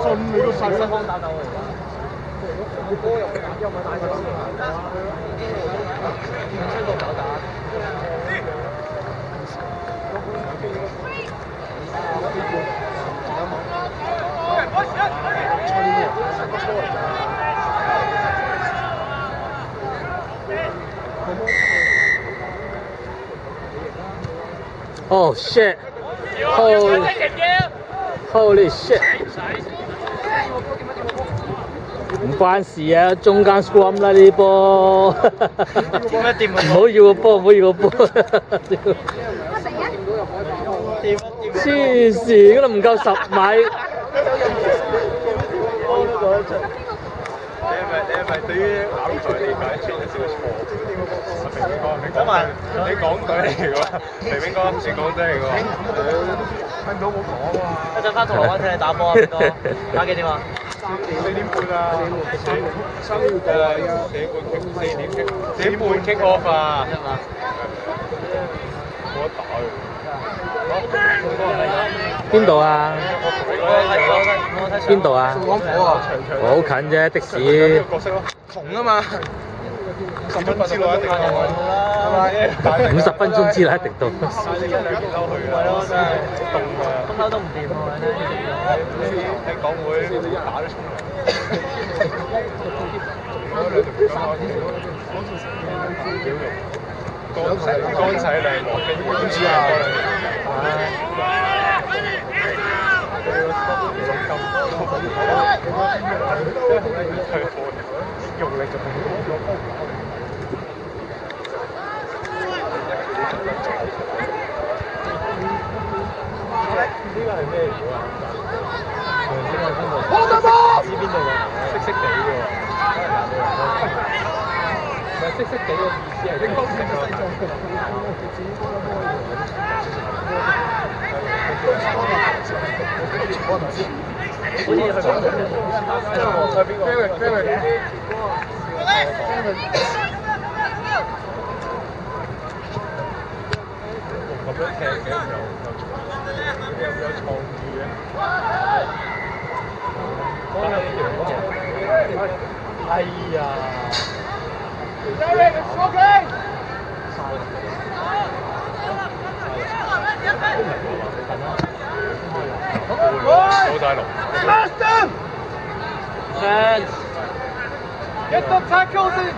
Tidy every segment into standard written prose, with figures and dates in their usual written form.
信你個細啦！Oh shit! Holy shit! 唔關事啊，中間 scrum 啦呢啲波。唔好要個波，唔好要個波。黐線，嗰度唔夠10米。你係咪對於考賽理解出咗少少錯？講埋你港隊嚟嘅喎，肥炳哥唔算港隊嚟嘅喎。聽到冇講啊！一陣翻銅鑼灣睇你打波啊，炳哥。打幾點啊？4點半啊！4點半 kick off 啊！冇得打喎。邊度啊？邊度啊？好近啫，的士。角色咯，紅啊嘛！10分之內一定到啊！係咪？50分鐘之內一定到。1、2件褸去㗎。係咯，真係凍啊！冬褸都唔掂喎，聽講會打咗沖涼。乾洗兩鑊，點知啊？用力就呢個係咩料啊？知邊度㗎？色色地嘅喎，唔係色色地嘅意思係點？我唔知，好似係邊個？咁樣踢嘅有創意嘅。哎呀！收晒龍。Get the tackle in!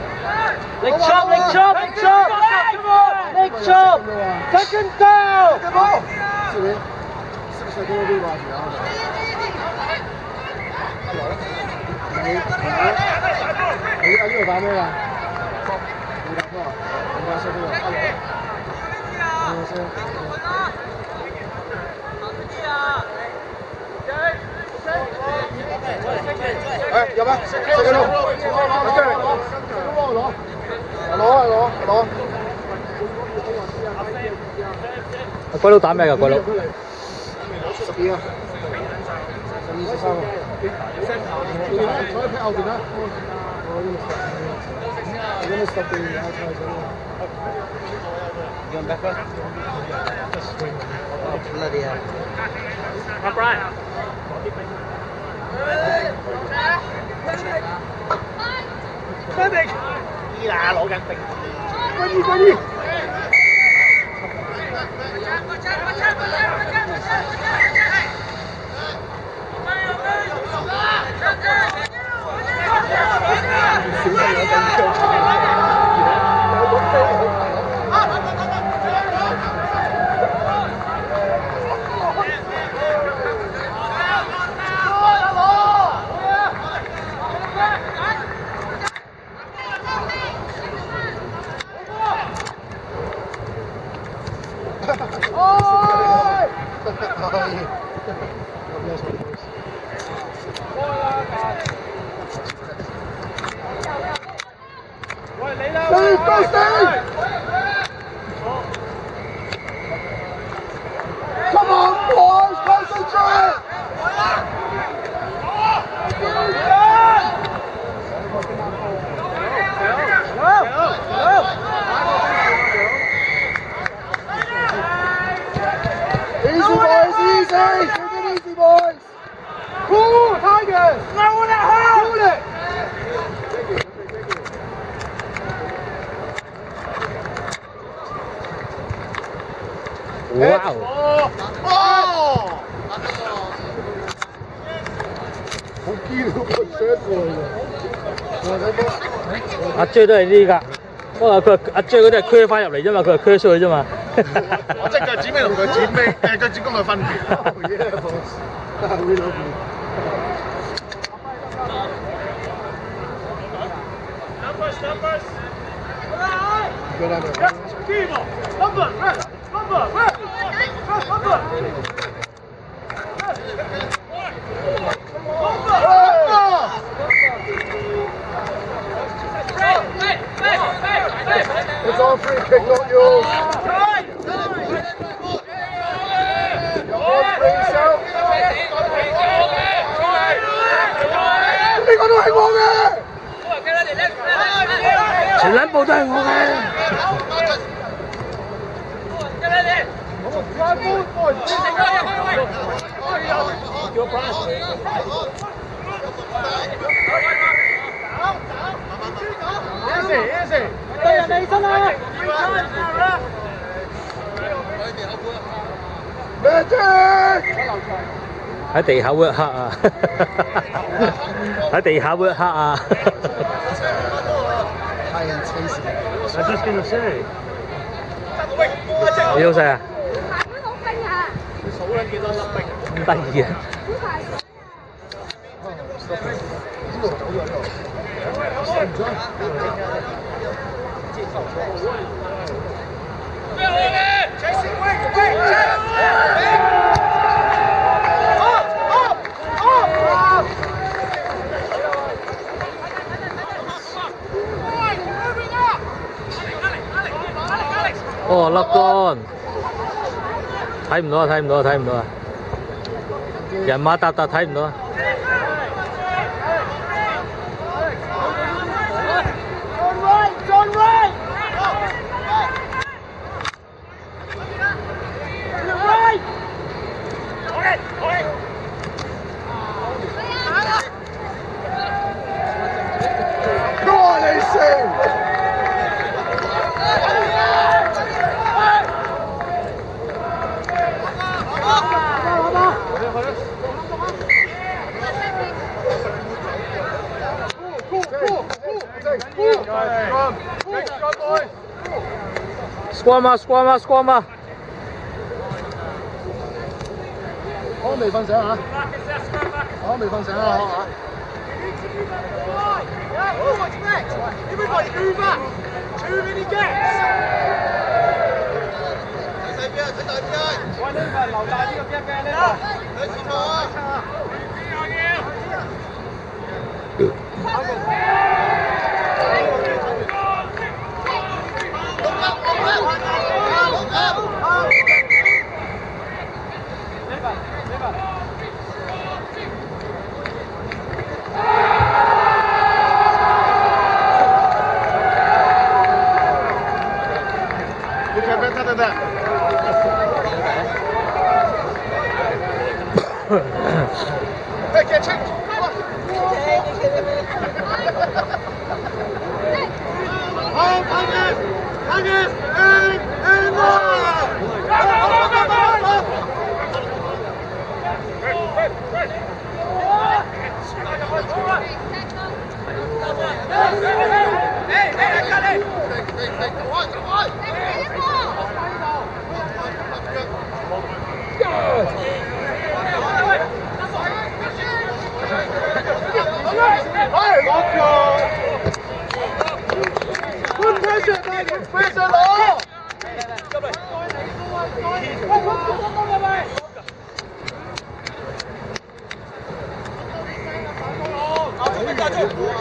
Leg chop, leg chop, leg chop! Leg chop! Second down! 你呢度打咩㗎？你打波啊？你打咩啊？有咩？食嘅咯，攞。鬼佬打咩㗎？鬼佬12啊，12、13啊。坐喺後邊啦。You're gonna stop the outside zone. Going back up? Just swing. Oh, bloody hell. Up right. Medic! 依嗱攞緊兵。快啲！Come on, boys, concentrate! Easy, boys, easy! 哇！好堅嗰個 shot 喎，阿 J 都係呢㗎，不過佢阿 J 嗰啲係 curve 翻入嚟啫嘛，佢係 curve 出去啫嘛。我即係腳趾尾同腳趾尾腳趾公嘅分別。It's all free kick, not yours. You're all free, so. 呢個都係我嘅。全撚部都係我嘅。對人哋身啊！咩啫？喺地下會黑啊！喺地下會黑啊！太人黐線。I just gonna say。你好細啊？好冰啊！你數緊幾多粒冰？咁得意啊！邊度走咗呢度？哦，甩杆，睇唔到啊！睇唔到啊！睇唔到啊！人馬搭睇唔到啊！squam 啊！我未瞓醒啊！我未瞓醒啊！Everybody move up! Too many gaps! 喂，呢個留大呢個 gap 嘅呢個。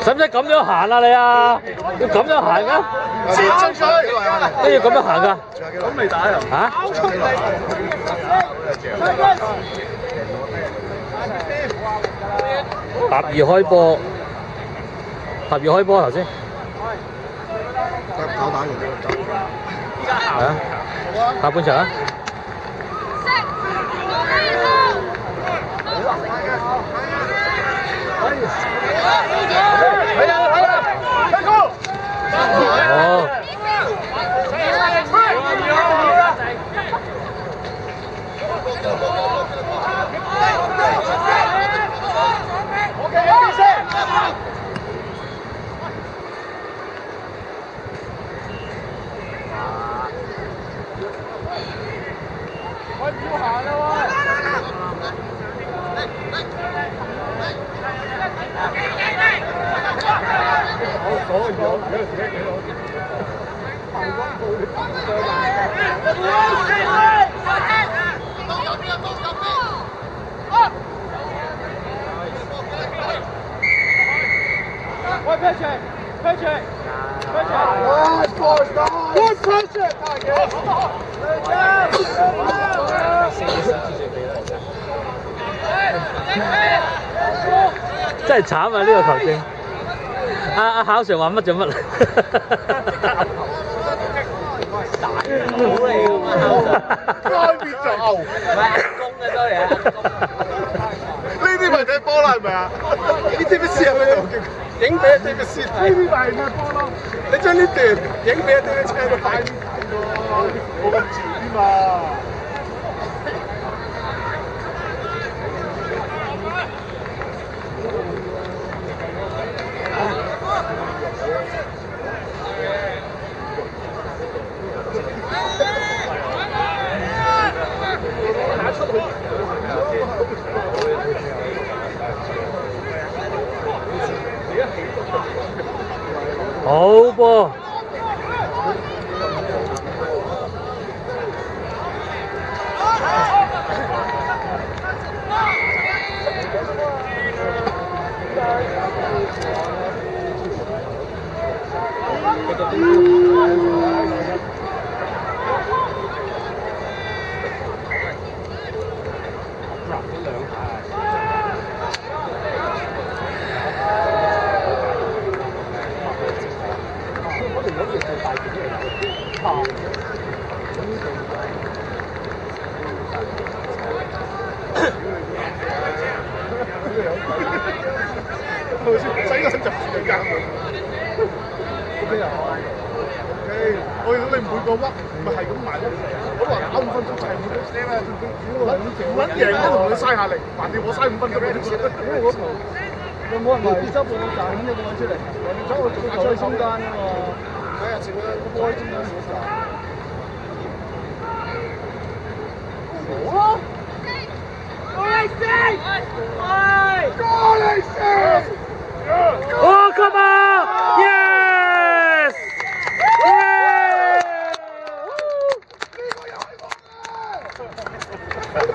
使唔使咁樣行啊你啊？要咁樣行噶？都要咁樣行噶？咁未打啊？嚇？搭二開波，搭二開波頭先。搞打完係啊，下半場啊。真係慘啊！呢、個球證，阿考 Sir 話乜就乜。好嚟㗎嘛，開邊就牛，唔係阿公嘅多嚟啊！呢啲咪踢波啦係咪啊？你知唔知喺邊度？影俾你嘅先，呢啲咪係踢波咯。你將呢段影俾啲車都快啲睇喎，冇咁遲啲嘛。好波！洗撚就住佢間門。OK 啊？OK，我見到你每個屈咪係咁埋屈，我話打5分鐘就係每個 step 啊，揾贏都同你嘥下力，橫掂我嘥5分鐘俾你先。有冇人埋周半個站咁有冇揾出嚟？走去做球喺中間啊嘛。睇下前面個波喺中間冇站。冇咯。過嚟先！過嚟先！Oh, come on! Yes! Yeah!